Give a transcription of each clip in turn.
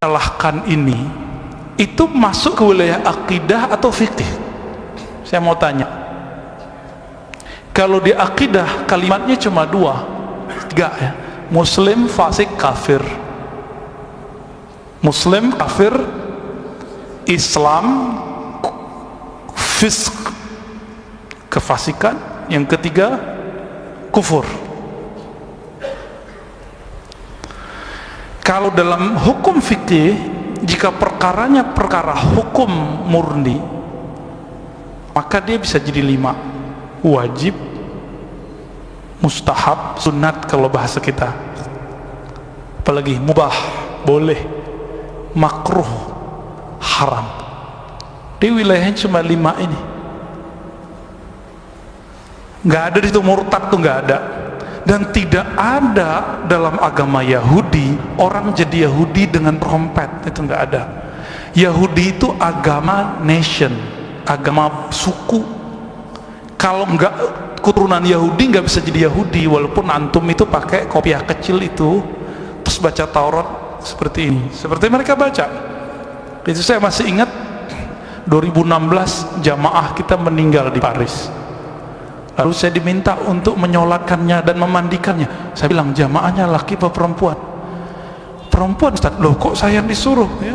menyalahkan ini itu masuk ke wilayah akidah atau fikih? Saya mau tanya. Kalau di akidah kalimatnya cuma 2, 3 ya. Muslim, fasik, kafir. Muslim, kafir, Islam, fisk, kefasikan, yang ketiga kufur. Kalau dalam hukum fikih, jika perkaranya perkara hukum murni, maka dia bisa jadi 5: wajib, mustahab, sunat kalau bahasa kita, apalagi mubah, boleh, makruh, haram. Di wilayahnya cuma 5 ini. Nggak ada di situ murtad tuh, nggak ada. Dan tidak ada dalam agama Yahudi orang jadi Yahudi dengan trompet, itu nggak ada. Yahudi itu agama nation, agama suku. Kalau nggak keturunan Yahudi nggak bisa jadi Yahudi, walaupun antum itu pakai kopiah kecil itu terus baca Taurat seperti ini, seperti mereka baca. Itu saya masih ingat 2016 jamaah kita meninggal di Paris. Lalu saya diminta untuk menyolatkannya dan memandikannya. Saya bilang, jamaahnya laki apa perempuan? Perempuan, Ustaz. Loh, kok saya yang disuruh ya?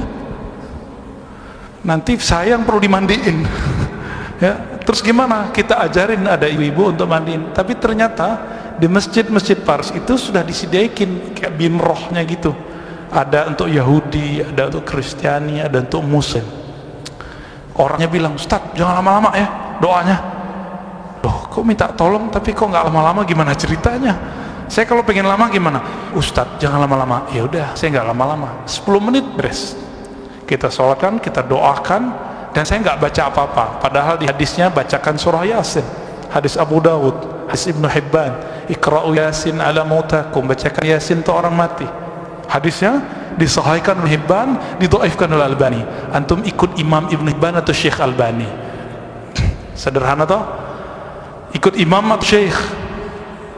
Nanti saya yang perlu dimandiin. Ya, terus gimana? Kita ajarin ada ibu-ibu untuk mandiin. Tapi ternyata di masjid-masjid Paris itu sudah disediakan kayak bimrohnya gitu. Ada untuk Yahudi, ada untuk Kristiani, ada untuk Muslim. Orangnya bilang, Ustaz, jangan lama-lama ya doanya. Loh, kok minta tolong tapi kok nggak lama-lama, gimana ceritanya? Saya kalau pengen lama gimana? Ustadz jangan lama-lama. Ya udah, saya nggak lama-lama, 10 menit beres. Kita sholatkan, kita doakan, dan saya nggak baca apa-apa. Padahal di hadisnya bacakan surah Yasin. Hadis Abu Dawud, hadis Ibnu Hibban, Iqra'u Yasin ala mautakum, bacakan Yasin untuk orang mati. Hadisnya disahihkan oleh Hibban, didhaifkan oleh Albani. Antum ikut Imam Ibnu Hibban atau Syekh Albani? Sederhana toh? Ikut imam atau syekh?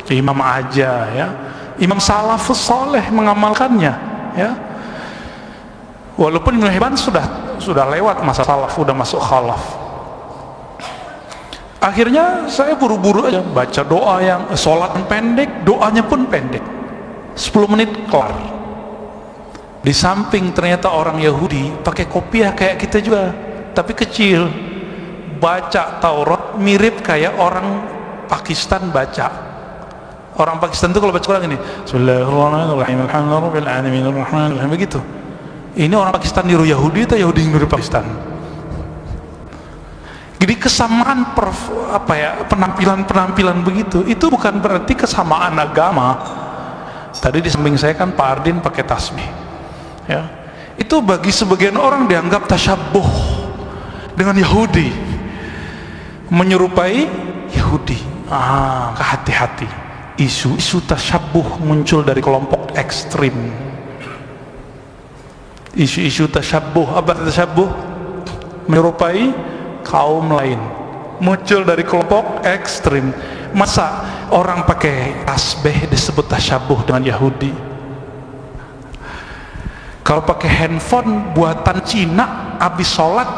Imam aja ya. Imam salafus soleh mengamalkannya ya. Walaupun Ibnu Hibban sudah lewat masa salaf, sudah masuk khalaf. Akhirnya saya buru-buru aja baca doa yang sholat pendek, doanya pun pendek, 10 menit kelar. Di samping ternyata orang Yahudi pakai kopiah kayak kita juga, tapi kecil, baca Taurat mirip kayak orang Pakistan baca. Orang Pakistan itu kalau baca Quran ini, Bismillahirrahmanirrahim, alhamdulillahirabbil alamin, arrahmanirrahim, begitu. Ini orang Pakistan niru Yahudi atau Yahudi niru Pakistan? Jadi kesamaan penampilan begitu, itu bukan berarti kesamaan agama. Tadi di samping saya kan Pak Ardin pakai tasbih ya. Itu bagi sebagian orang dianggap tasyabbuh dengan Yahudi, menyerupai Yahudi. Hati-hati, isu tasyabuh muncul dari kelompok ekstrim. Isu tasyabuh, apa tasyabuh? Menyerupai kaum lain, muncul dari kelompok ekstrim. Masa orang pakai tasbih disebut tasyabuh dengan Yahudi? Kalau pakai handphone buatan Cina habis sholat,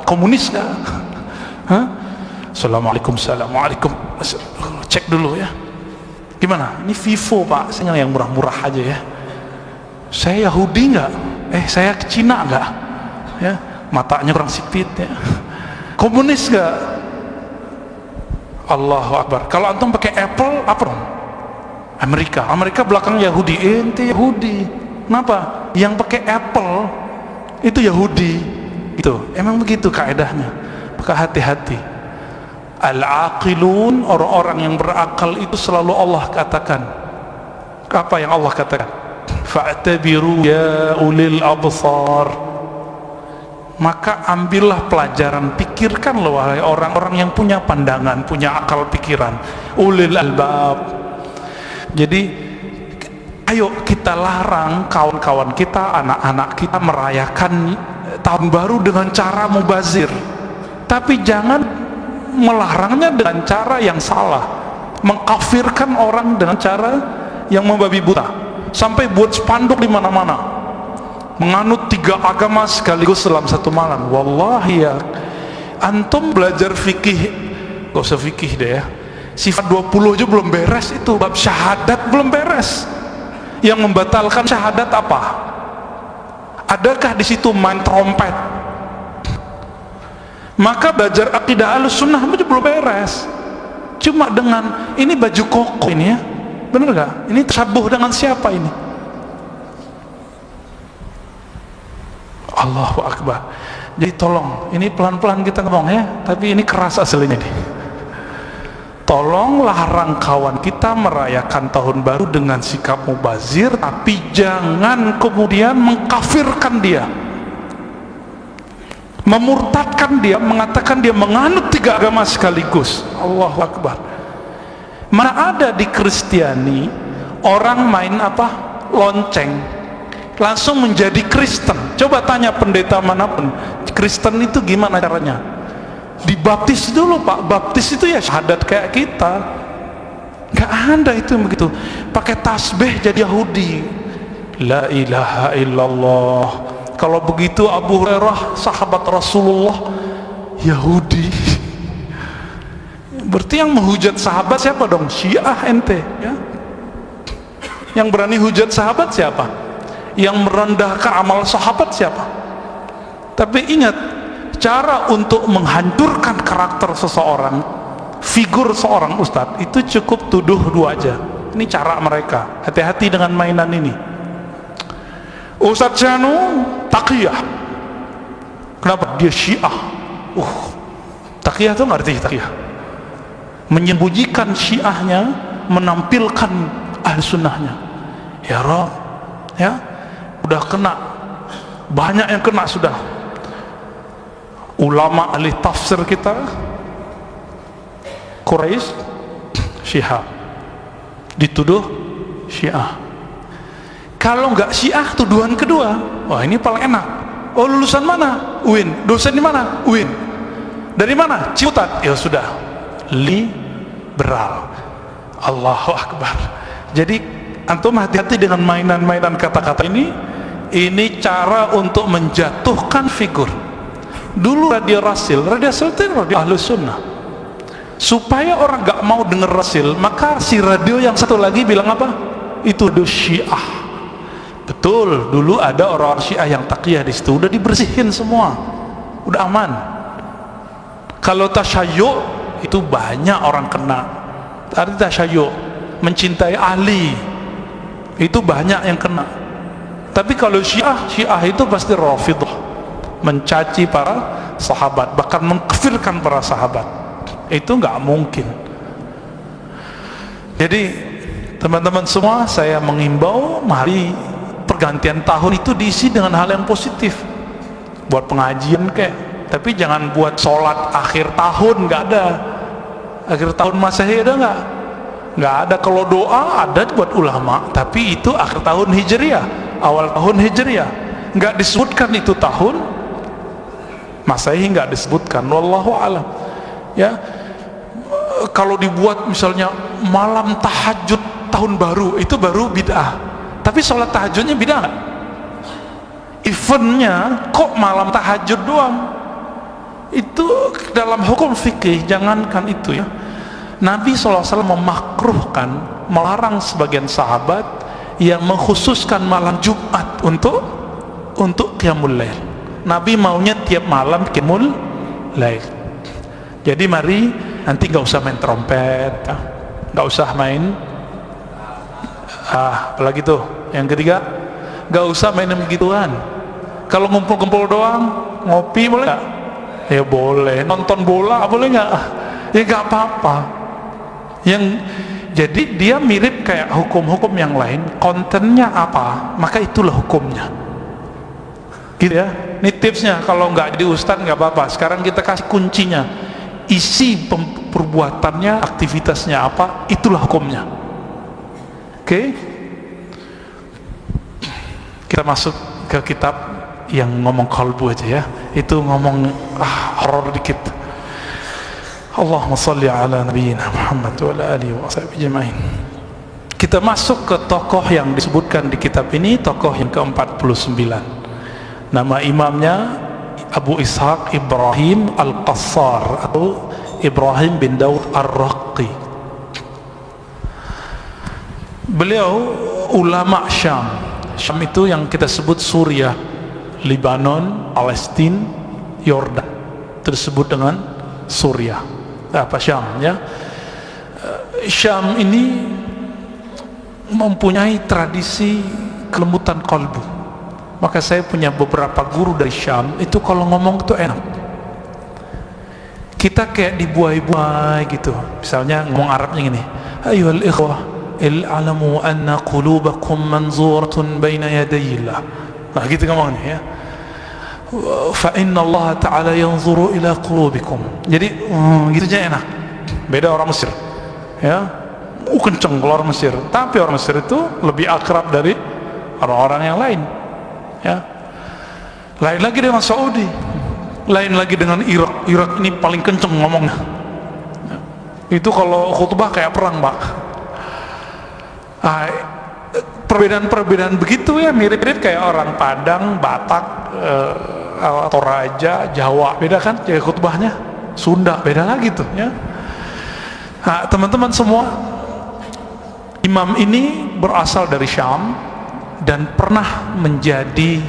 komunis gak? Assalamualaikum, assalamualaikum. Cek dulu ya. Gimana? Ini Vivo Pak, saya yang murah-murah aja ya. Saya Yahudi nggak? Saya Cina nggak? Ya, matanya kurang sipit ya. Komunis nggak? Allahu Akbar. Kalau antum pakai Apple, apa dong? Amerika belakang Yahudi. Ente Yahudi. Kenapa? Yang pakai Apple itu Yahudi. Itu emang begitu kaedahnya. Maka hati-hati. Al-aqilun, orang-orang yang berakal itu selalu Allah katakan. Apa yang Allah katakan? Fa'tabiru ya ulil absar. Maka ambillah pelajaran, pikirkanlah wahai orang-orang yang punya pandangan, punya akal pikiran, ulil albab. Jadi ayo kita larang kawan-kawan kita, anak-anak kita merayakan tahun baru dengan cara mubazir. Tapi jangan melarangnya dengan cara yang salah, mengkafirkan orang dengan cara yang membabi buta, sampai buat spanduk di mana-mana. menganut 3 agama sekaligus dalam satu malam. Wallahi ya, antum belajar fikih, gak usah fikih deh ya, sifat 20 aja belum beres, itu bab syahadat belum beres. Yang membatalkan syahadat apa? Adakah di situ main trompet? Maka belajar akidah Ahlussunnah aja belum beres. Cuma dengan ini baju koko ini ya, bener gak? Ini tersabuh dengan siapa ini? Allahu Akbar. Jadi tolong, ini pelan-pelan kita ngomong ya, tapi ini keras aslinya nih. Tolong larang kawan kita merayakan tahun baru dengan sikap mubazir, tapi jangan kemudian mengkafirkan dia, memurtadkan dia, mengatakan dia menganut 3 agama sekaligus. Allahu Akbar. Mana ada di Kristiani orang main apa? Lonceng langsung menjadi Kristen. Coba tanya pendeta manapun, Kristen itu gimana caranya? Dibaptis dulu Pak. Baptis itu ya syahadat kayak kita. Gak ada itu begitu. Pakai tasbih jadi Yahudi. La ilaha illallah. Kalau begitu Abu Hurairah sahabat Rasulullah Yahudi. Berarti yang menghujat sahabat siapa dong? Syiah ente ya? Yang berani hujat sahabat siapa? Yang merendahkan amal sahabat siapa? Tapi ingat, cara untuk menghancurkan karakter seseorang, figur seorang ustadz, itu cukup tuduh 2 aja. Ini cara mereka. Hati-hati dengan mainan ini. Ustadz Syanu taqiyah. Kenapa? Dia Syiah. Taqiyah itu ngerti taqiyah? Menyembunyikan Syiahnya, menampilkan Ahlussunnahnya. Ya Rob, ya udah kena, banyak yang kena sudah. Ulama ahli tafsir kita Quraisy Syiah, dituduh Syiah. Kalau nggak Syiah, tuduhan kedua, wah ini paling enak. Oh lulusan mana? UIN. Dosen di mana? UIN. Dari mana? Ciputat. Ya sudah, liberal. Allahu Akbar. Jadi antum hati-hati dengan mainan-mainan kata-kata ini. Ini cara untuk menjatuhkan figur. Dulu radio Rasil itu radio Ahlussunnah. Supaya orang gak mau denger Rasil, maka si radio yang satu lagi bilang apa? Itu Syiah. Betul, dulu ada orang Syiah yang taqiyah di situ, udah dibersihin semua, udah aman. Kalau tasyayyu itu banyak orang kena. Arti tasyayyu, mencintai Ali, itu banyak yang kena. Tapi kalau Syiah itu pasti Rafidhah, mencaci para sahabat, bahkan mengkafirkan para sahabat. Itu nggak mungkin. Jadi teman-teman semua, saya mengimbau, mari pergantian tahun itu diisi dengan hal yang positif. Buat pengajian tapi jangan buat sholat akhir tahun, nggak ada. Akhir tahun Masehi ada nggak ada. Kalau doa ada buat ulama, tapi itu akhir tahun Hijriah, awal tahun Hijriah, nggak disebutkan itu tahun Masehi, nggak disebutkan. Wallahu alam. Ya, kalau dibuat misalnya malam tahajud tahun baru, itu baru bid'ah. Tapi sholat tahajudnya bid'ah nggak? Eventnya kok malam tahajud doang? Itu dalam hukum fikih, jangankan itu ya. Nabi SAW memakruhkan, melarang sebagian sahabat yang mengkhususkan malam Jumat untuk qiyamul lail. Nabi maunya tiap malam qiyamul lail. Jadi mari nanti nggak usah main trompet, nggak usah main apalagi tuh yang ketiga, nggak usah main begituan. Kalau ngumpul-ngumpul doang, ngopi boleh nggak? Ya boleh. Nonton bola boleh nggak? Ya nggak apa-apa. Yang jadi dia mirip kayak hukum-hukum yang lain, kontennya apa maka itulah hukumnya, gitu ya. Ini tipsnya, kalau nggak jadi ustadz nggak apa-apa. Sekarang kita kasih kuncinya, isi perbuatannya, aktivitasnya apa, itulah hukumnya. Oke? Kita masuk ke kitab yang ngomong kalbu aja ya, itu ngomong horor dikit. Allahumma salli ala nabiyyina Muhammad wa ala alihi wa sahbihi ajma'in. Kita masuk ke tokoh yang disebutkan di kitab ini, tokoh yang ke-49. Nama imamnya Abu Ishaq Ibrahim Al-Qassar atau Ibrahim bin Daud Ar-Raqi. Beliau ulama Syam. Syam itu yang kita sebut Suriah, Lebanon, Palestina, Yordan. Tersebut dengan Suriah. Apa Syam ya? Syam ini mempunyai tradisi kelembutan kalbu. Maka saya punya beberapa guru dari Syam, itu kalau ngomong itu enak. Kita kayak dibuai-buai gitu. Misalnya ngomong Arabnya gini, ayyuhal ikhwah il'alamu anna qulubakum manzuratun baina yadayillah. Nah gitu ngomongnya ya. Fa inna Allah ta'ala yanzuru ila qulubikum. Jadi gitu aja enak. Beda orang Mesir ya, kenceng kalau orang Mesir. Tapi orang Mesir itu lebih akrab dari orang-orang yang lain ya. Lain lagi dengan Saudi, lain lagi dengan Irak. Irak ini paling kenceng ngomongnya ya. Itu kalau khutbah kayak perang Pak. Perbedaan-perbedaan begitu ya, mirip-mirip kayak orang Padang, Batak, Toraja, Jawa, beda kan ya khutbahnya. Sunda beda lagi tuh ya. Nah, teman-teman semua, imam ini berasal dari Syam dan pernah menjadi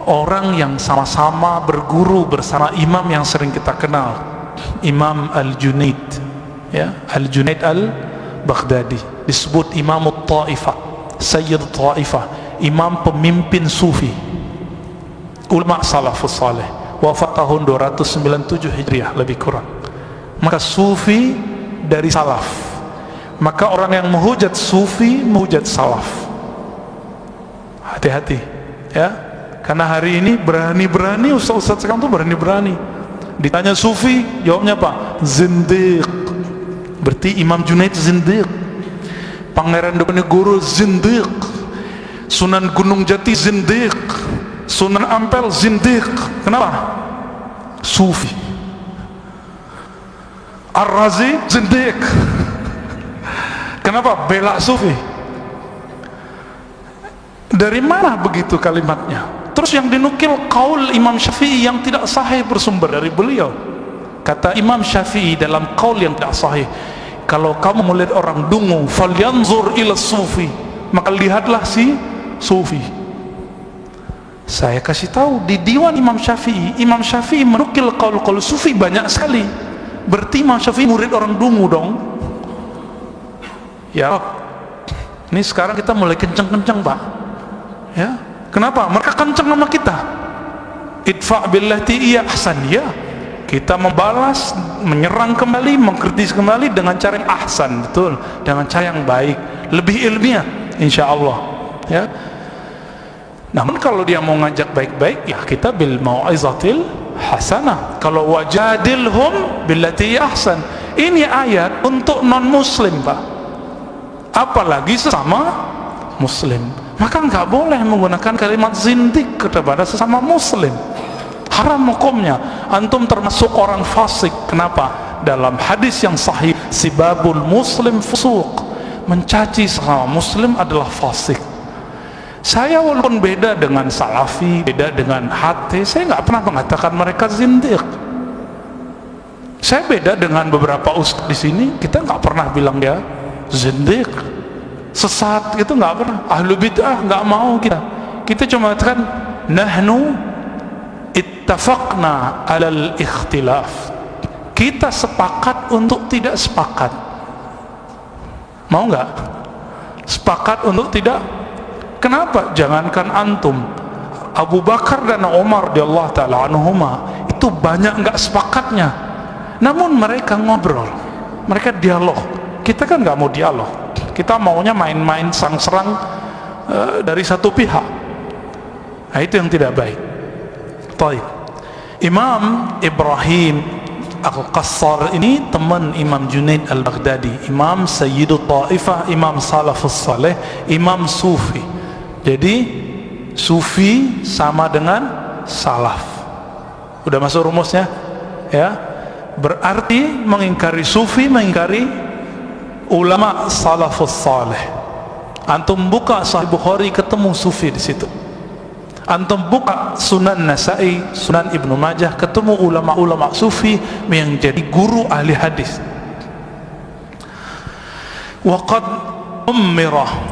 orang yang sama-sama berguru bersama imam yang sering kita kenal, Imam Al-Junaid ya, Al-Junaid Al-Baghdadi. Disebut Imam Ta'ifah, Sayyid Ta'ifah, imam pemimpin sufi, ulama salafus saleh, wafat tahun 297 Hijriah lebih kurang. Maka sufi dari salaf, maka orang yang menghujat sufi menghujat salaf. Hati-hati ya, karena hari ini berani-berani ustaz-ustaz sekarang tuh berani-berani ditanya sufi, jawabnya apa? Zindiq. Berarti Imam Junaid zindiq, Pangeran Diponegoro zindiq, Sunan Gunung Jati zindiq, Sunan Ampel zindiq. Kenapa? Sufi. Ar-Razi zindiq. Kenapa? Bela sufi. Dari mana begitu kalimatnya? Terus yang dinukil qaul Imam Syafi'i yang tidak sahih bersumber dari beliau. Kata Imam Syafi'i dalam qaul yang tidak sahih, kalau kamu melihat orang dungu, falyanzur ila sufi, maka lihatlah si sufi. Saya kasih tahu di diwan Imam Syafi'i, Imam Syafi'i menukil qaul sufi banyak sekali. Berarti Imam Syafi'i murid orang dungu dong ya. Ini sekarang kita mulai kenceng-kenceng Pak ya. Kenapa? Mereka kenceng sama kita. Idfa' billati iya ahsan ya. Kita membalas, menyerang kembali, mengkritis kembali dengan cara yang ahsan, betul, dengan cara yang baik, lebih ilmiah insyaallah ya. Namun kalau dia mau ngajak baik-baik ya kita bil mau'izatil hasanah. Kalau wajadilhum billati ahsan, ini ayat untuk non muslim Pak, apalagi sesama muslim. Maka nggak boleh menggunakan kalimat zindik kepada sesama muslim, haram hukumnya. Antum termasuk orang fasik. Kenapa? Dalam hadis yang sahih, sibabul muslim fusuq, mencaci sesama muslim adalah fasik. Saya walaupun beda dengan salafi, beda dengan hati, saya nggak pernah mengatakan mereka zindiq. Saya beda dengan beberapa ustaz di sini, kita nggak pernah bilang dia zindiq, sesat, itu nggak pernah. Ahlu bid'ah nggak mau kita. Kita cuma katakan nahnu ittafaqna alal ikhtilaf. Kita sepakat untuk tidak sepakat. Mau nggak? Sepakat untuk tidak. Kenapa? Jangankan antum, Abu Bakar dan Umar radhiyallahu ta'ala anhuma itu banyak nggak sepakatnya, namun mereka ngobrol, mereka dialog. Kita kan nggak mau dialog, kita maunya main-main serang-serang dari satu pihak. Nah itu yang tidak baik. Taib. Imam Ibrahim Al-Qassar ini teman Imam Junaid Al-Baghdadi, Imam Sayyidut Ta'ifah, Imam Salafus Saleh, Imam Sufi. Jadi Sufi sama dengan Salaf. Udah masuk rumusnya ya? Berarti mengingkari Sufi mengingkari ulama Salafus Saleh. Antum buka Sahih Bukhari ketemu Sufi di situ. Antum buka Sunan Nasa'i, Sunan Ibnu Majah, ketemu ulama-ulama sufi yang jadi guru ahli hadis. Waqad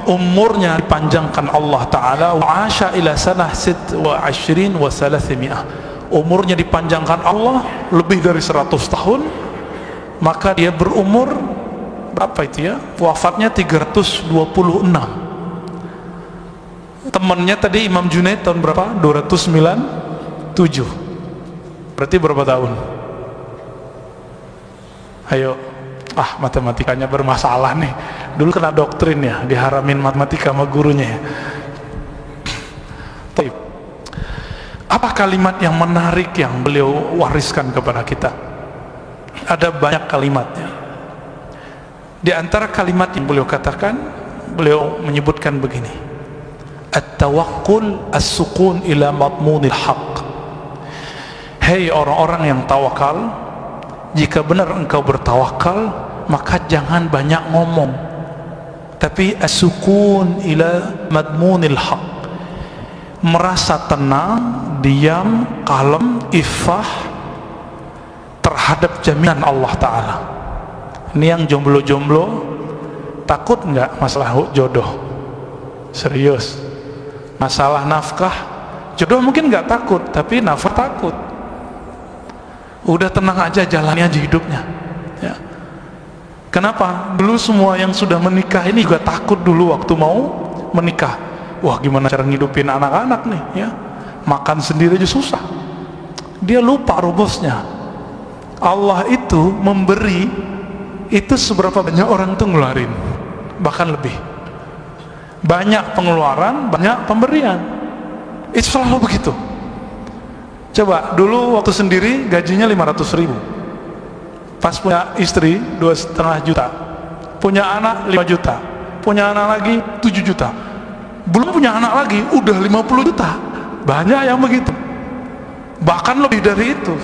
umurnya dipanjangkan Allah Ta'ala, wa asha ila sanah 26 wa 300, umurnya dipanjangkan Allah lebih dari 100 tahun. Maka dia berumur berapa itu ya, wafatnya 326. Temannya tadi Imam Junaid tahun berapa? 297. Berarti berapa tahun? Ayo, matematikanya bermasalah nih. Dulu kena doktrin ya, diharamin matematika sama gurunya ya. Apa kalimat yang menarik yang beliau wariskan kepada kita? Ada banyak kalimatnya. Di antara kalimat yang beliau katakan, beliau menyebutkan begini: at-tawakkul as-sukun ila madmunil haq. Hei orang-orang yang tawakal, jika benar engkau bertawakal, maka jangan banyak ngomong, tapi as-sukun ila madmunil haq, merasa tenang, diam, kalem, iffah terhadap jaminan Allah Ta'ala. Ini yang jomblo-jomblo takut nggak masalah jodoh? Serius. Masalah nafkah, jodoh mungkin nggak takut, tapi nafkah takut. Udah tenang aja, jalani aja hidupnya ya. Kenapa? Dulu semua yang sudah menikah ini juga takut dulu waktu mau menikah. Wah, gimana cara ngidupin anak-anak nih ya, makan sendiri aja susah. Dia lupa rubusnya. Allah itu memberi, itu seberapa banyak orang tuh ngeluarin, bahkan lebih banyak pengeluaran, banyak pemberian. Itu selalu begitu. Coba dulu waktu sendiri gajinya 500.000, pas punya istri 2,5 juta, punya anak 5 juta, punya anak lagi 7 juta, belum punya anak lagi udah 50 juta. Banyak yang begitu, bahkan lebih dari itu.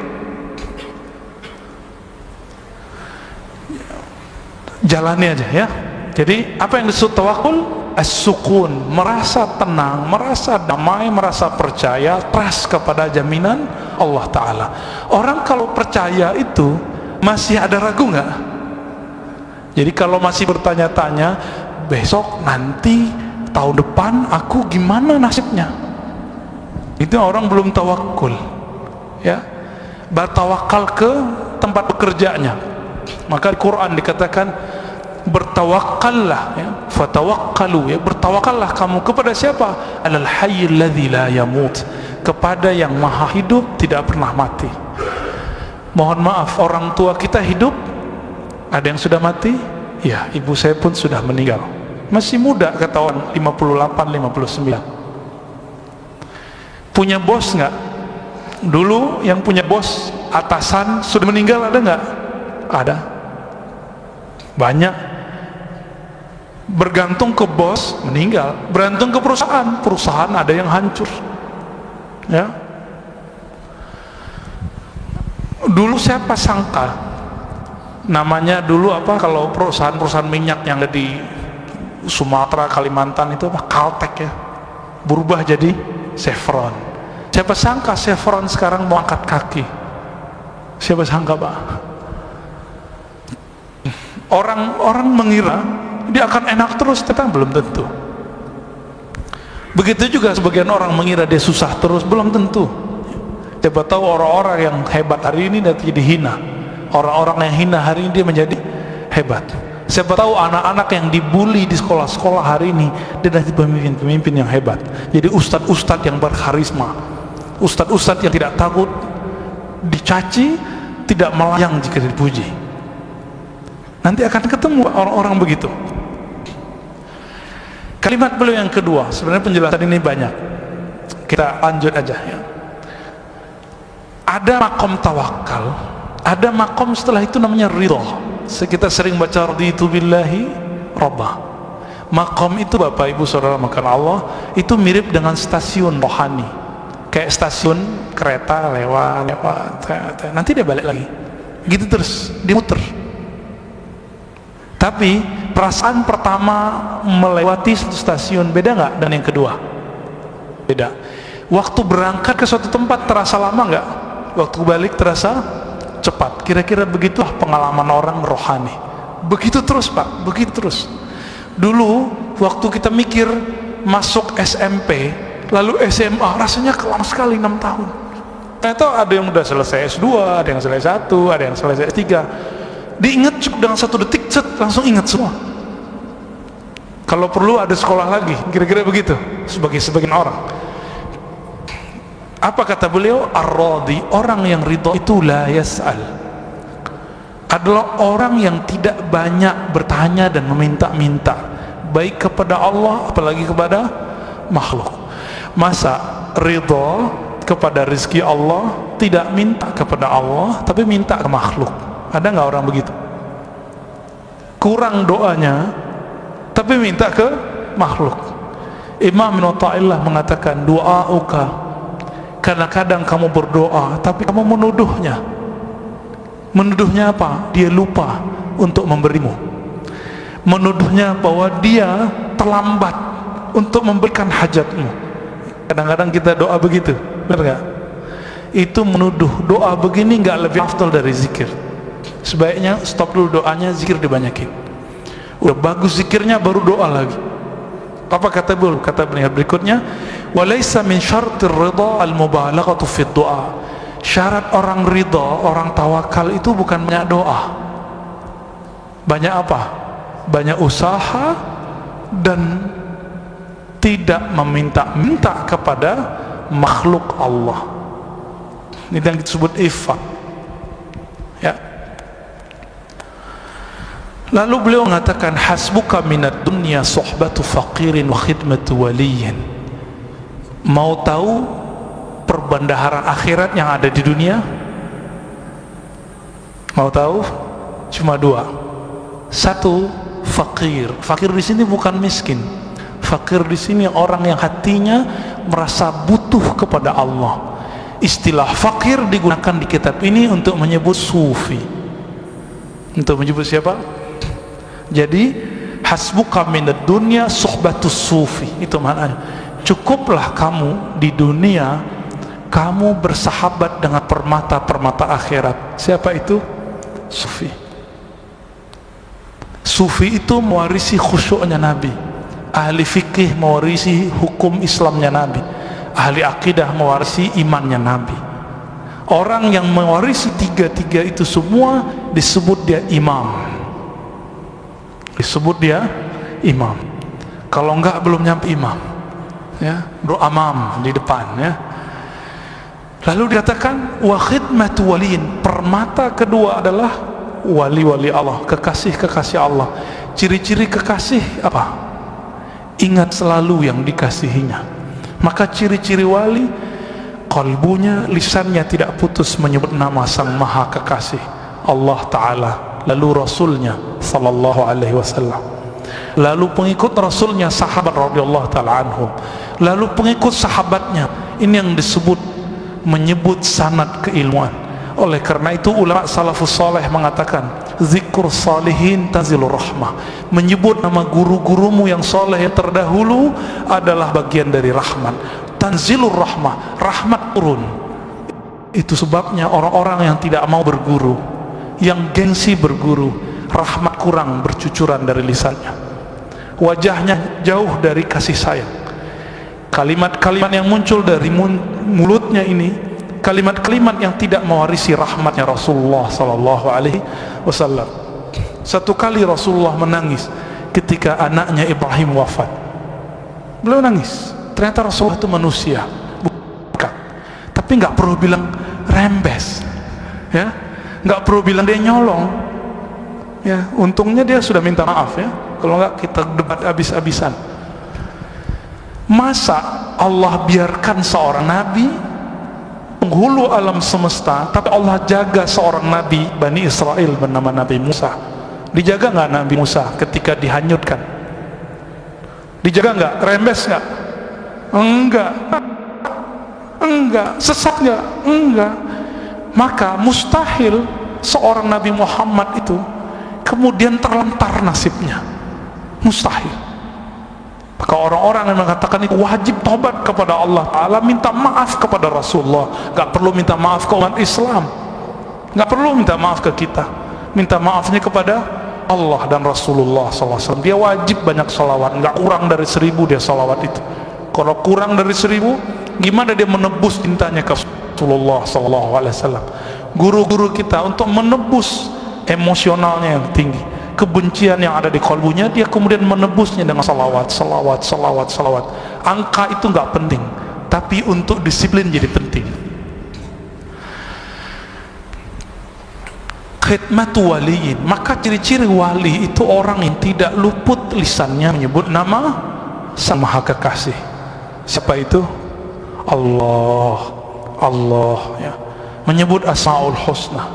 Jalani aja ya. Jadi apa yang disebut tawakul? As-sukun, merasa tenang, merasa damai, merasa percaya, trust kepada jaminan Allah Ta'ala. Orang kalau percaya itu masih ada ragu nggak? Jadi kalau masih bertanya-tanya, besok, nanti, tahun depan aku gimana nasibnya, itu orang belum tawakul ya. Bertawakal ke tempat bekerjanya. Maka di Quran dikatakan bertawakallah ya, fatawakkalu ya, bertawakallah kamu kepada siapa? Alal hayyil ladzi la yamut, kepada yang maha hidup tidak pernah mati. Mohon maaf, orang tua kita hidup, ada yang sudah mati ya. Ibu saya pun sudah meninggal, masih muda kata orang, 58, 59. Punya bos nggak? Dulu yang punya bos atasan sudah meninggal, ada nggak? Ada, banyak. Bergantung ke bos, meninggal. Bergantung ke perusahaan, perusahaan ada yang hancur ya. Dulu siapa sangka, namanya dulu apa, kalau perusahaan-perusahaan minyak yang ada di Sumatera, Kalimantan itu apa, Caltek ya, berubah jadi Chevron. Siapa sangka Chevron sekarang mau angkat kaki? Siapa sangka Pak? Orang mengira dia akan enak terus, ternyata belum tentu. Begitu juga sebagian orang mengira dia susah terus, belum tentu. Coba tahu orang-orang yang hebat hari ini nanti dihina, orang-orang yang hina hari ini dia menjadi hebat. Siapa tahu anak-anak yang dibully di sekolah-sekolah hari ini dia nanti pemimpin-pemimpin yang hebat. Jadi ustadz-ustadz yang berkarisma, ustadz-ustadz yang tidak takut dicaci, tidak melayang jika dipuji. Nanti akan ketemu orang-orang begitu. Kalimat beliau yang kedua, sebenarnya penjelasan ini banyak, kita lanjut aja ya. Ada makom tawakal, ada makom setelah itu namanya ridho. Kita sering baca raditu billahi robba. Makom itu Bapak Ibu Saudara makan Allah, itu mirip dengan stasiun rohani, kayak stasiun kereta lewat, nanti dia balik lagi, gitu terus dimuter. Tapi perasaan pertama melewati satu stasiun beda nggak dan yang kedua? Beda. Waktu berangkat ke suatu tempat terasa lama nggak? Waktu balik terasa cepat. Kira-kira begitulah pengalaman orang rohani. Begitu terus Pak, begitu terus. Dulu waktu kita mikir masuk SMP lalu SMA, rasanya kelam sekali 6 tahun. Ternyata ada yang udah selesai S2, ada yang selesai 1, ada yang selesai S3. Diingat cukup dengan 1 detik, set, langsung ingat semua. Kalau perlu ada sekolah lagi, kira-kira begitu sebagian orang. Apa kata beliau? Ar-radhi, orang yang ridha itu la yas'al, adalah orang yang tidak banyak bertanya dan meminta-minta, baik kepada Allah apalagi kepada makhluk. Masa ridha kepada rezeki Allah, tidak minta kepada Allah tapi minta ke makhluk? Ada nggak orang begitu? Kurang doanya tapi minta ke makhluk. Imam Ibn Athaillah mengatakan, du'auka, kadang-kadang kamu berdoa tapi kamu menuduhnya. Menuduhnya apa? Dia lupa untuk memberimu. Menuduhnya bahwa dia terlambat untuk memberikan hajatmu. Kadang-kadang kita doa begitu, benar gak? Itu menuduh. Doa begini gak lebih afdal dari zikir. Sebaiknya stop dulu doanya, zikir dibanyakin. Udah bagus zikirnya baru doa lagi. Apa kata beliau? Kata beliau berikutnya, walaysa min syartir ridha al-mubalaghatu fi du'a. Syarat orang ridha, orang tawakal itu bukan banyak doa. Banyak apa? Banyak usaha dan tidak meminta-minta kepada makhluk Allah. Ini yang disebut ifat. Ya. Lalu beliau mengatakan, hasbuka minad dunya suhbatu faqirin wa khidmatu waliyin. Mau tahu perbendaharaan akhirat yang ada di dunia? Mau tahu? Cuma 2. 1, fakir. Fakir di sini bukan miskin. Fakir di sini orang yang hatinya merasa butuh kepada Allah. Istilah fakir digunakan di kitab ini untuk menyebut sufi. Untuk menyebut siapa? Jadi hasbuka minad dunya suhbatus sufi, itu maknanya. Cukuplah kamu di dunia kamu bersahabat dengan permata-permata akhirat. Siapa itu? Sufi. Sufi itu mewarisi khusyuknya Nabi. Ahli fikih mewarisi hukum Islamnya Nabi. Ahli akidah mewarisi imannya Nabi. Orang yang mewarisi 3-3 itu semua disebut dia imam. Disebut dia imam. Kalau enggak belum nyampe imam, ya, amam di depan, ya. Lalu dikatakan wa khidmatu waliin, permata kedua adalah wali-wali Allah, kekasih-kekasih Allah. Ciri-ciri kekasih apa? Ingat selalu yang dikasihinya. Maka ciri-ciri wali, kalbunya, lisannya tidak putus menyebut nama Sang Maha Kekasih, Allah Ta'ala, lalu Rasulnya sallallahu alaihi wasallam, lalu pengikut Rasulnya sahabat radhiyallahu ta'ala anhum, lalu pengikut sahabatnya. Ini yang disebut menyebut sanad keilmuan. Oleh karena itu ulama salafus saleh mengatakan, zikrul salihin tanzilur rahmah. Menyebut nama guru-gurumu yang saleh yang terdahulu adalah bagian dari rahmat. Tanzilur rahmah, rahmat turun. Itu sebabnya orang-orang yang tidak mau berguru, yang gengsi berguru, rahmat kurang bercucuran dari lisannya, wajahnya jauh dari kasih sayang. Kalimat-kalimat yang muncul dari mulutnya ini, kalimat-kalimat yang tidak mewarisi rahmatnya Rasulullah sallallahu alaihi wasallam. Satu kali Rasulullah menangis ketika anaknya Ibrahim wafat. Beliau nangis. Ternyata Rasulullah itu manusia, bukan. Tapi nggak perlu bilang rembes, ya. Nggak perlu bilang dia nyolong, ya. Untungnya dia sudah minta maaf, ya. Kalau nggak kita debat habis-habisan. Masa Allah biarkan seorang nabi penghulu alam semesta, tapi Allah jaga seorang nabi Bani Israel bernama Nabi Musa? Dijaga nggak Nabi Musa ketika dihanyutkan? Dijaga nggak? Rembes nggak? Enggak. Sesat nggak? Enggak. Maka mustahil seorang Nabi Muhammad itu kemudian terlantar nasibnya. Mustahil. Maka orang-orang yang mengatakan itu wajib tobat kepada Allah Ta'ala, minta maaf kepada Rasulullah. Gak perlu minta maaf ke umat Islam, gak perlu minta maaf ke kita, minta maafnya kepada Allah dan Rasulullah SAW. Dia wajib banyak salawat, gak kurang dari 1000 dia salawat itu. Kalau kurang dari 1000, gimana dia menebus cintanya ke Rasulullah SAW? Guru-guru kita untuk menebus emosionalnya yang tinggi, kebencian yang ada di kalbunya, dia kemudian menebusnya dengan salawat. Angka itu nggak penting, tapi untuk disiplin jadi penting. Khidmatu waliyin, maka ciri-ciri wali itu orang yang tidak luput lisannya menyebut nama Sang Maha Kekasih. Siapa itu? Allah ya. Menyebut Asmaul Husna.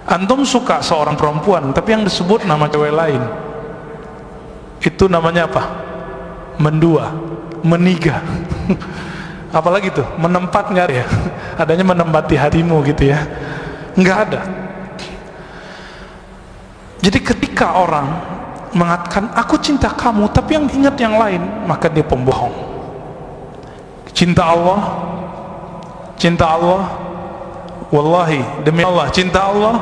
Antum suka seorang perempuan tapi yang disebut nama cewek lain, itu namanya apa? Mendua, meniga. Apalagi tuh, menempat nggak ya? Adanya menempati hatimu gitu ya? Nggak ada. Jadi ketika orang mengatakan aku cinta kamu tapi yang ingat yang lain, maka dia pembohong. Cinta Allah, wallahi demi Allah, cinta Allah,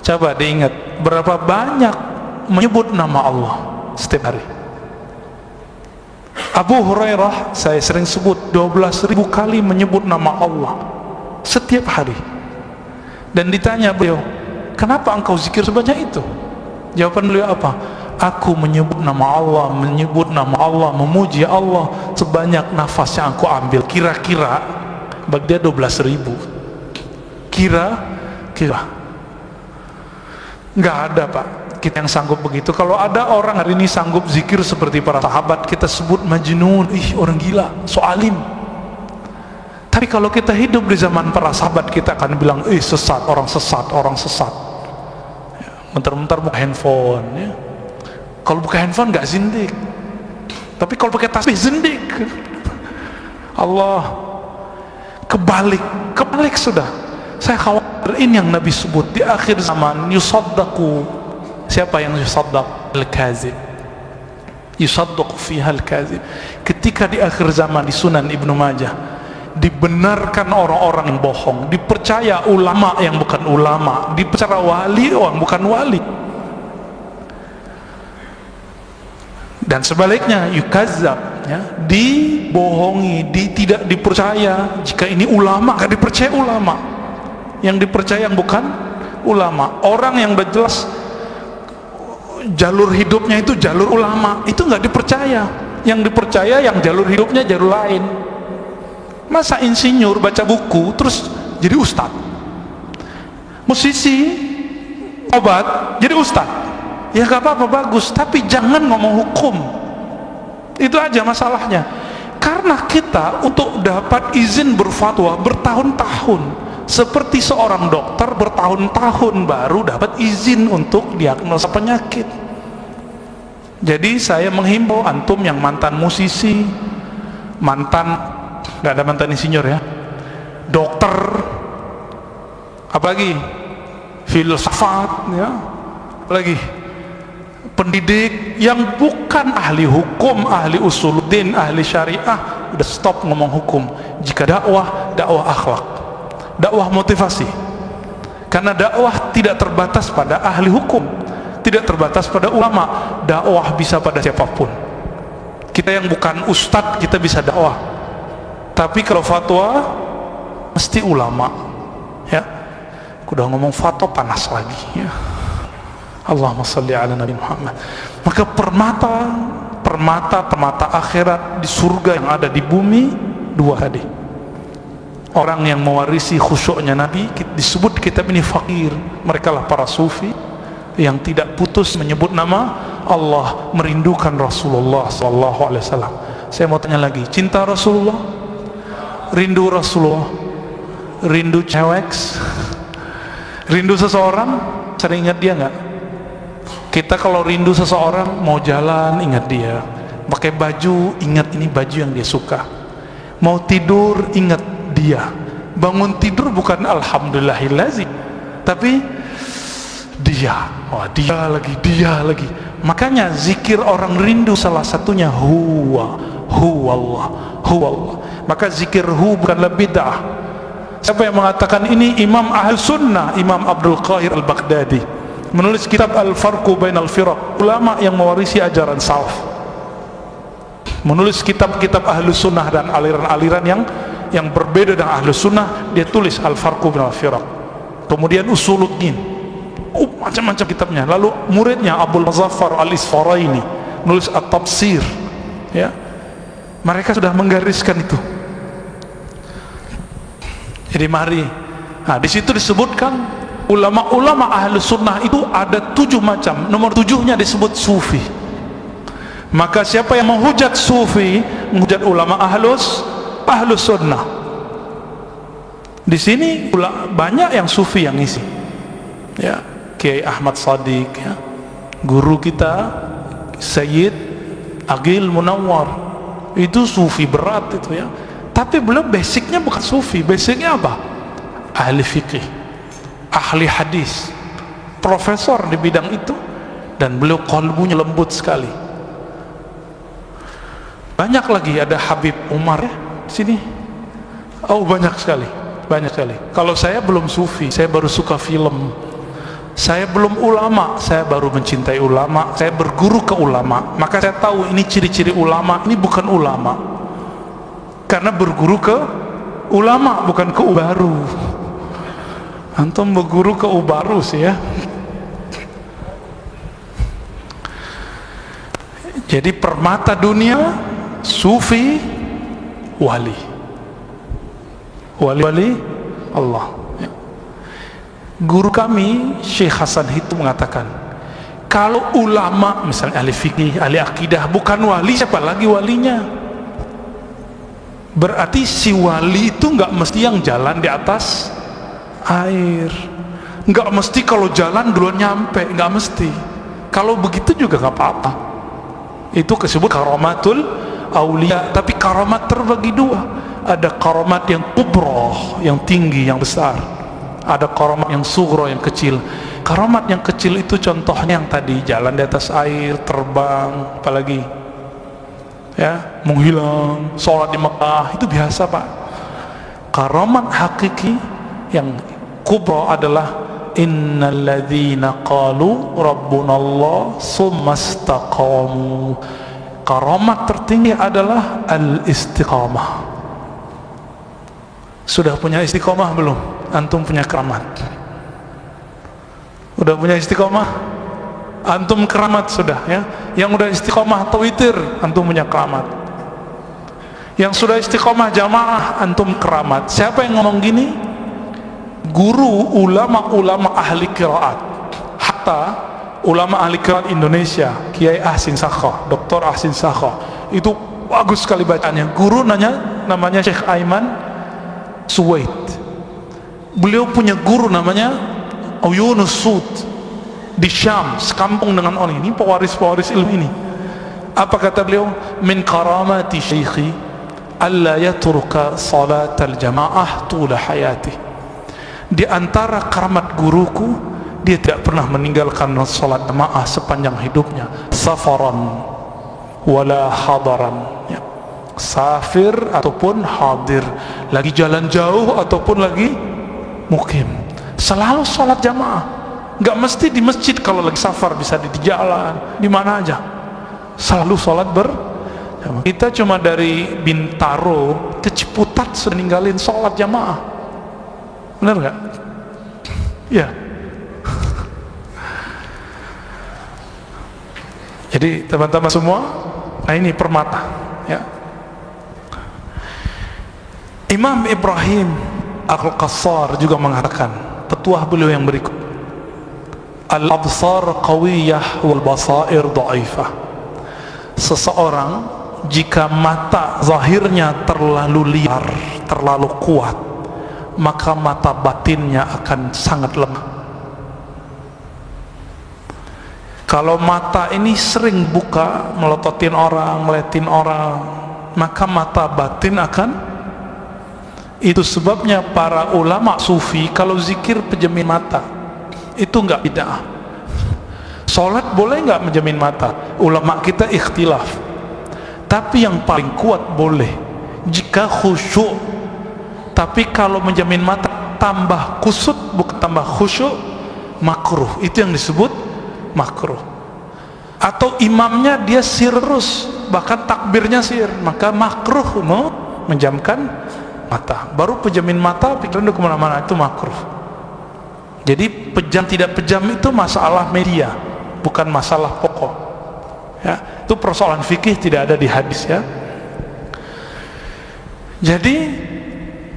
coba diingat berapa banyak menyebut nama Allah setiap hari. Abu Hurairah saya sering sebut 12.000 kali menyebut nama Allah setiap hari. Dan ditanya beliau, kenapa engkau zikir sebanyak itu? Jawaban beliau apa? Aku menyebut nama Allah, memuji Allah sebanyak nafas yang aku ambil. Kira-kira bagi dia 12.000. Kira-kira nggak ada Pak kita yang sanggup begitu. Kalau ada orang hari ini sanggup zikir seperti para sahabat, kita sebut majnun, orang gila, so alim. Tapi kalau kita hidup di zaman para sahabat, kita akan bilang sesat, orang sesat ya, bentar-bentar buka handphone ya. Kalau buka handphone nggak zindik, tapi kalau pakai tasbih zindik. Allah, kebalik sudah. Saya khawatir ini yang Nabi sebut di akhir zaman, yusaddaku. Siapa yang yusaddaq? Al-kazib. Yusaddaq fiha al-kazib. Ketika di akhir zaman di Sunan Ibnu Majah dibenarkan orang-orang yang bohong, dipercaya ulama yang bukan ulama, dipercaya wali yang bukan wali, dan sebaliknya yukazzab ya, dibohongi, tidak dipercaya. Jika ini ulama, gak dipercaya ulama, yang dipercaya yang bukan ulama. Orang yang udah jelas jalur hidupnya itu jalur ulama, itu nggak dipercaya. Yang dipercaya yang jalur hidupnya jalur lain. Masa insinyur baca buku terus jadi ustad, musisi obat jadi ustad? Ya gak apa-apa, bagus, tapi jangan ngomong hukum. Itu aja masalahnya. Karena kita untuk dapat izin berfatwa bertahun-tahun, seperti seorang dokter bertahun-tahun baru dapat izin untuk diagnosa penyakit. Jadi saya menghimbau antum yang mantan musisi, nggak ada mantan insinyur ya, dokter, apalagi filsafat ya, apalagi pendidik yang bukan ahli hukum, ahli usuluddin, ahli syariah, udah stop ngomong hukum. Jika dakwah akhlak, dakwah motivasi. Karena dakwah tidak terbatas pada ahli hukum, tidak terbatas pada ulama. Dakwah bisa pada siapapun. Kita yang bukan ustadz kita bisa dakwah, tapi kalau fatwa mesti ulama ya. Udah ngomong fatwa panas lagi ya. Allahumma salli ala Nabi Muhammad. Maka permata akhirat di surga yang ada di bumi dua tadi. Orang yang mewarisi khusyuknya Nabi disebut di kitab ini fakir. Mereka lah para sufi yang tidak putus menyebut nama Allah, merindukan Rasulullah SAW. Saya mau tanya lagi, cinta Rasulullah, rindu Rasulullah, rindu cewek, rindu seseorang, sering ingat dia nggak? Kita kalau rindu seseorang, mau jalan ingat dia, pakai baju ingat ini baju yang dia suka, mau tidur ingat dia, bangun tidur bukan alhamdulillahillazi, tapi dia, dia lagi, Makanya zikir orang rindu salah satunya huwallah. Maka zikir bukanlah bid'ah. Siapa yang mengatakan ini? Imam Ahl Sunnah, Imam Abdul Qahir Al-Baghdadi, menulis kitab Al-Farqu Bainal Firaq, ulama yang mewarisi ajaran salaf, menulis kitab-kitab Ahlu Sunnah dan aliran-aliran yang berbeda dengan Ahlu Sunnah. Dia tulis Al-Farqu Bainal Firaq, kemudian Usuluddin, macam-macam kitabnya. Lalu muridnya Abdul Muzaffar Al-Isfaraini nulis At-Tafsir, ya. Mereka sudah menggariskan itu. Jadi mari, nah di situ disebutkan ulama-ulama Ahlu Sunnah itu ada 7 macam. Nomor 7-nya disebut sufi. Maka siapa yang menghujat sufi, menghujat ulama Ahlus Sunnah. Di sini banyak yang sufi yang isi, ya. Kiai Ahmad Shadiq, ya, guru kita Sayyid Aqil Munawwar, itu sufi berat itu, ya. Tapi belum, basicnya bukan sufi. Basicnya apa? Ahli fikih, ahli hadis, profesor di bidang itu, dan beliau qalbunya lembut sekali. Banyak lagi, ada Habib Umar, ya, di sini. Oh, banyak sekali. Kalau saya belum sufi, saya baru suka film. Saya belum ulama, saya baru mencintai ulama. Saya berguru ke ulama, maka saya tahu ini ciri-ciri ulama. Ini bukan ulama, karena berguru ke ulama, bukan ke ubaru. Antum berguru ke ubaru sih, ya. Jadi permata dunia, sufi, wali Allah. Guru kami Syekh Hasan itu mengatakan, kalau ulama misalnya ahli fikih, ahli akidah bukan wali, siapa lagi walinya? Berarti si wali itu nggak mesti yang jalan di atas air, nggak mesti kalau jalan duluan nyampe, nggak mesti. Kalau begitu juga nggak apa-apa. Itu disebut karamatul aulia. Tapi karamat terbagi 2. Ada karamat yang kubroh, yang tinggi, yang besar. Ada karamat yang sughra, yang kecil. Karamat yang kecil itu contohnya yang tadi, jalan di atas air, terbang, apalagi, ya, menghilang, sholat di Mekah, itu biasa, Pak. Karamat hakiki yang kubra adalah innal ladzina qalu rabbunallah tsumastaqamu. Karamat tertinggi adalah al-istiqamah. Sudah punya istiqamah belum? Antum punya keramat? Udah punya istiqamah? Antum keramat sudah, ya. Yang udah istiqamah tawitir, antum punya keramat. Yang sudah istiqamah jamaah, antum keramat. Siapa yang ngomong gini? Guru ulama-ulama ahli qiraat. Hatta ulama ahli qiraat Indonesia, Kiai Ahsin Sakhah, Dr. Ahsin Sakhah, itu bagus sekali bacanya. Guru namanya Syekh Aiman Suwaid. Beliau punya guru namanya Yunus Sud di Syam, sekampung dengan orang ini, pewaris ilmu ini. Apa kata beliau? Min karamati syekhi alla yatruka salat al-jamaah tula hayati. Di antara karamat guruku, dia tidak pernah meninggalkan salat jamaah sepanjang hidupnya, safaran wala hadaran, ya. Safir ataupun hadir, lagi jalan jauh ataupun lagi mukim, selalu sholat jamaah. Nggak mesti di masjid, kalau lagi safar bisa di jalan, di mana aja, selalu sholat berjamaah. Kita cuma dari Bintaro ke Ciputat sudah ninggalin sholat jamaah, benar nggak? Ya. Jadi teman-teman semua, nah ini permata, ya. Imam Ibrahim Al-Qassar juga mengatakan, petuah beliau yang berikut, al-absar qawiyah wal basair dha'ifah. Seseorang jika mata zahirnya terlalu liar, terlalu kuat, maka mata batinnya akan sangat lemah. Kalau mata ini sering buka, melototin orang, ngeliatin orang, maka mata batin akan. Itu sebabnya para ulama sufi kalau zikir pejamin mata, itu enggak bid'ah. Sholat boleh nggak menjamin mata? Ulama kita ikhtilaf, tapi yang paling kuat boleh jika khusyuk. Tapi kalau menjamin mata tambah kusut bukan tambah khusyuk, makruh. Itu yang disebut makruh. Atau imamnya dia sirrus, bahkan takbirnya sir, maka makruh menjamkan mata. Baru penjamin mata pikiran udah kemana-mana, itu makruh. Jadi pejam tidak pejam itu masalah media, bukan masalah pokok ya. Itu persoalan fikih, tidak ada di hadis ya. Jadi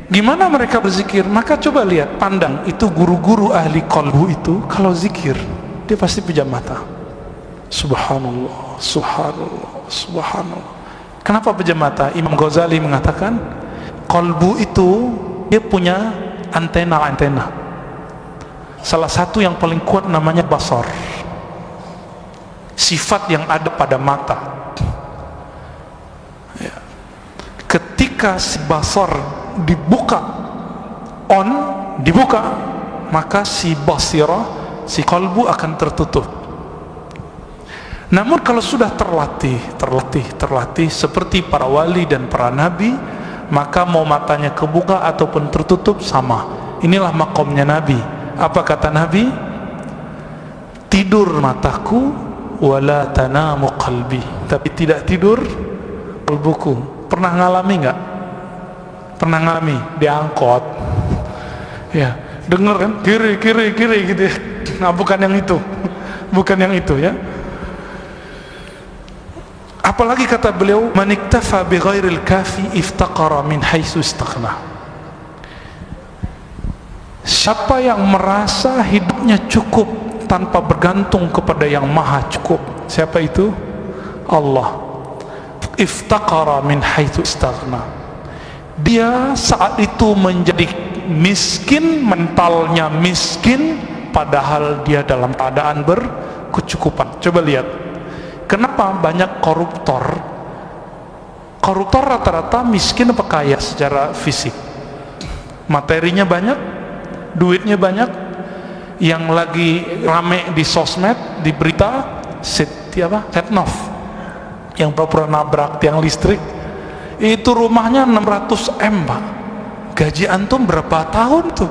gimana mereka berzikir? Maka coba lihat, pandang itu guru-guru ahli qalbu itu kalau zikir dia pasti pejam mata. Subhanallah, subhanallah, subhanallah. Kenapa pejam mata? Imam Ghazali mengatakan qalbu itu dia punya antena. Salah satu yang paling kuat namanya basar, sifat yang ada pada mata ya. Ketika si basar dibuka, maka si basirah, si kalbu akan tertutup. Namun kalau sudah terlatih seperti para wali dan para nabi, maka mau matanya kebuka ataupun tertutup sama. Inilah makomnya Nabi. Apa kata Nabi? Tidur mataku wala tanamu qalbi, tapi tidak tidur kalbuku. Pernah ngalami nggak? Pernah ngalami diangkot ya, denger kan kiri gitu ya. Nah bukan yang itu ya. Apalagi kata beliau, man iktafa bi ghairil kafi iftaqara min haitsu istaghna. Siapa yang merasa hidupnya cukup tanpa bergantung kepada yang maha cukup, siapa itu? Allah. Iftaqara min haitsu istaghna. Dia saat itu menjadi miskin, mentalnya miskin, padahal dia dalam keadaan berkecukupan. Coba lihat, kenapa banyak koruptor rata-rata miskin apa kaya secara fisik? Materinya banyak, duitnya banyak. Yang lagi rame di sosmed, di berita, Setnov yang pura-pura nabrak tiang listrik, itu rumahnya 600 M Pak. Gaji antum berapa tahun tuh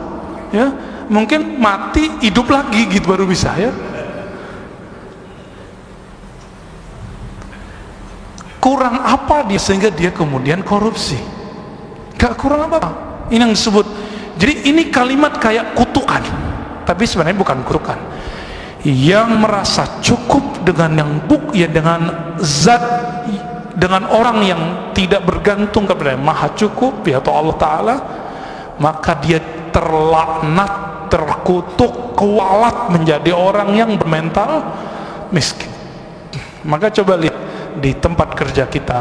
ya? Mungkin mati hidup lagi gitu baru bisa ya. Kurang apa dia sehingga dia kemudian korupsi? Gak kurang apa. Ini yang disebut. Jadi ini kalimat kayak kutukan, tapi sebenarnya bukan kutukan. Yang merasa cukup dengan yang dengan zat, dengan orang yang tidak bergantung kepada yang maha cukup yaitu Allah Ta'ala, maka dia terlaknat, terkutuk, kualat menjadi orang yang bermental miskin. Maka coba lihat di tempat kerja kita,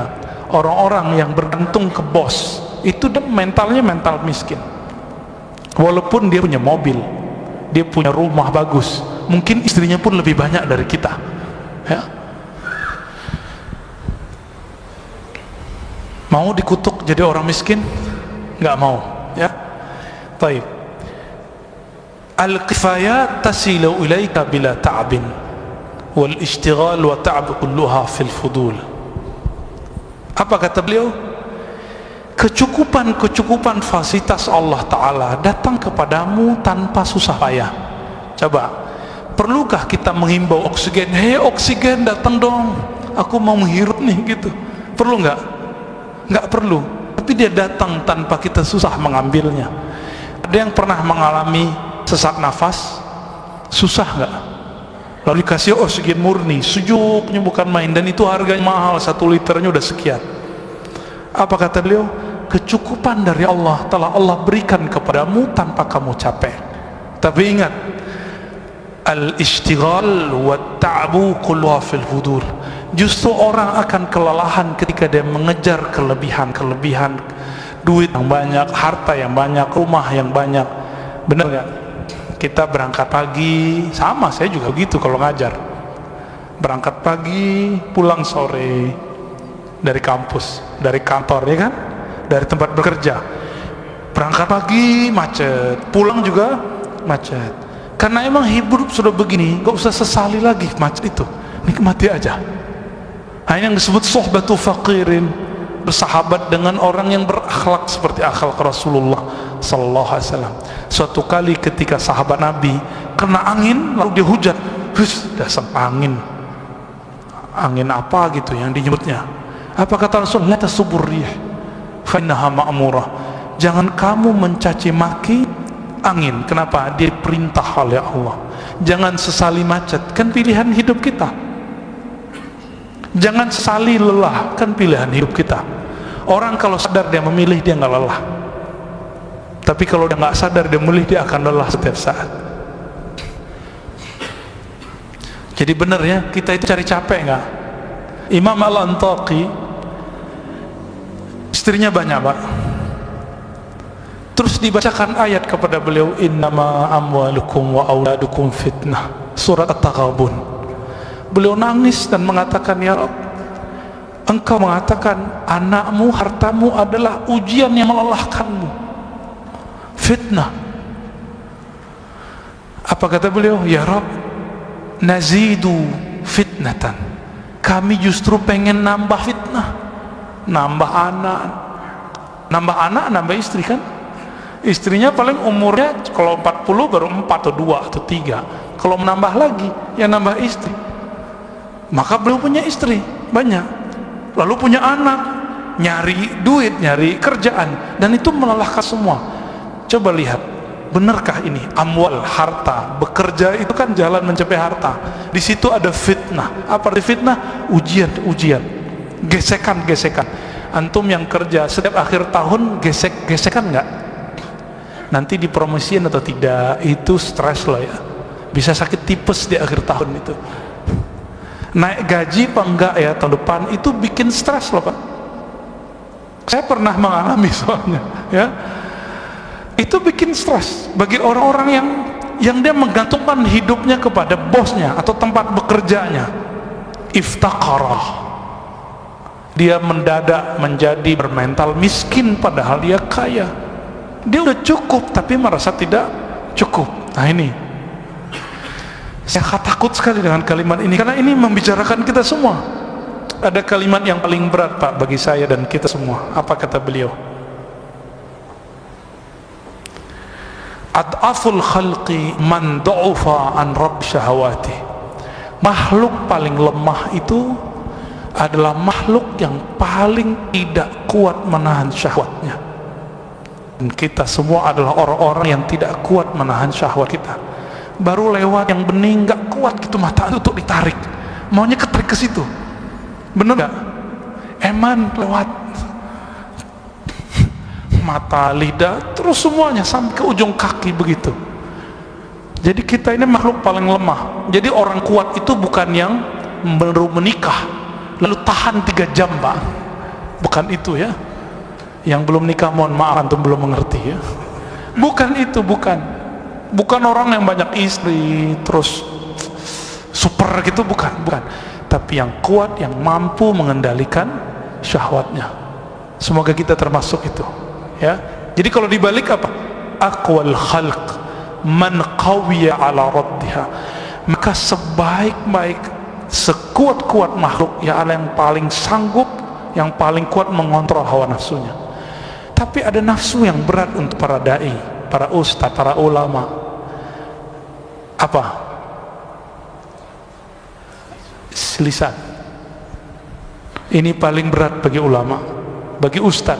orang-orang yang bergantung ke bos itu mentalnya mental miskin. Walaupun dia punya mobil, dia punya rumah bagus, mungkin istrinya pun lebih banyak dari kita ya. Mau dikutuk jadi orang miskin? Nggak mau ya. Baik. Al-kifayat tasilu ilaika bila ta'bin wal ishtighal wa ta'b kulluha fil fudul. Apa kata beliau? Kecukupan fasilitas Allah Ta'ala datang kepadamu tanpa susah payah. Coba, perlukah kita menghimbau oksigen? Hei oksigen datang dong, aku mau menghirup nih gitu. Perlu nggak? Nggak perlu. Tapi dia datang tanpa kita susah mengambilnya. Ada yang pernah mengalami sesak nafas? Susah nggak? Lalu dikasih oksigen murni, sejuknya bukan main, dan itu harganya mahal, 1 liternya udah sekian. Apa kata beliau? Kecukupan dari Allah telah Allah berikan kepadamu tanpa kamu capek. Tapi ingat, al-ishtighal wa ta'bu kulluha fil fudul. Justru orang akan kelelahan ketika dia mengejar kelebihan, duit yang banyak, harta yang banyak, rumah yang banyak. Benar gak? Kita berangkat pagi, sama saya juga gitu kalau ngajar. Berangkat pagi, pulang sore dari kampus, dari kantor ya kan? Dari tempat bekerja. Berangkat pagi macet, pulang juga macet. Karena emang hidup sudah begini, gak usah sesali lagi macam itu, nikmati aja. Nah, yang disebut sohbatu faqirin, bersahabat dengan orang yang berakhlak seperti akhlak Rasulullah sallallahu alaihi wasallam. Suatu kali ketika sahabat Nabi kena angin lalu dia hujat, dasar angin apa gitu yang dinyebutnya. Apa kata Rasul? La tasubur rih fa innaha ma'murah. Jangan kamu mencaci maki angin. Kenapa? Dia perintah oleh Allah. Jangan sesali macet, kan pilihan hidup kita. Jangan sesali lelah, kan pilihan hidup kita. Orang kalau sadar dia memilih, dia nggak lelah. Tapi kalau dia nggak sadar dia memilih, dia akan lelah setiap saat. Jadi benar ya, kita itu cari capek nggak? Imam Al-Antaqi istrinya banyak, Pak. Terus dibacakan ayat kepada beliau, innama amwalukum wa auladukum fitnah, surat At-Taghabun. Beliau nangis dan mengatakan, ya Rabb, engkau mengatakan anakmu, hartamu adalah ujian yang melelahkanmu, fitnah. Apa kata beliau? Ya Rabb, nazidu fitnatan, kami justru pengen nambah fitnah, nambah anak, nambah istri kan. Istrinya paling umurnya kalau 40 baru 4 atau 2 atau 3. Kalau menambah lagi, ya nambah istri. Maka beliau punya istri banyak, lalu punya anak, nyari duit, nyari kerjaan, dan itu melelahkan semua. Coba lihat, benarkah ini? Amwal, harta, bekerja itu kan jalan mencapai harta. Di situ ada fitnah. Apa arti fitnah? Ujian, gesekan. Antum yang kerja setiap akhir tahun gesekan nggak? Nanti dipromosiin atau tidak, itu stres loh ya. Bisa sakit tipes di akhir tahun itu. Naik gaji apa enggak ya tahun depan, itu bikin stres loh Pak. Saya pernah mengalami soalnya ya. Itu bikin stres bagi orang-orang yang dia menggantungkan hidupnya kepada bosnya atau tempat bekerjanya. Iftaqarah, dia mendadak menjadi bermental miskin padahal dia kaya. Dia udah cukup tapi merasa tidak cukup. Nah ini, saya takut sekali dengan kalimat ini, karena ini membicarakan kita semua. Ada kalimat yang paling berat Pak bagi saya dan kita semua. Apa kata beliau? Ad'aful khalqi man du'ufa an rabb syahawati. Makhluk paling lemah itu adalah makhluk yang paling tidak kuat menahan syahwatnya. Dan kita semua adalah orang-orang yang tidak kuat menahan syahwat kita. Baru lewat yang bening, gak kuat gitu mata untuk ditarik, maunya ketarik ke situ. Bener gak? Eman lewat mata, lidah, terus semuanya sampai ke ujung kaki begitu. Jadi kita ini makhluk paling lemah. Jadi orang kuat itu bukan yang baru menikah lalu tahan 3 jam Pak, bukan itu ya. Yang belum nikah mohon maaf, antum belum mengerti ya. Bukan itu, bukan orang yang banyak istri terus super gitu, bukan. Tapi yang kuat, yang mampu mengendalikan syahwatnya. Semoga kita termasuk itu ya. Jadi kalau dibalik apa? Aqwal khalq man qawiya ala raddiha. Maka sebaik-baik, sekuat-kuat makhluk ya Allah yang paling sanggup, yang paling kuat mengontrol hawa nafsunya. Tapi ada nafsu yang berat untuk para dai, para ustaz, para ulama. Apa? Lisan. Ini paling berat bagi ulama, bagi ustaz.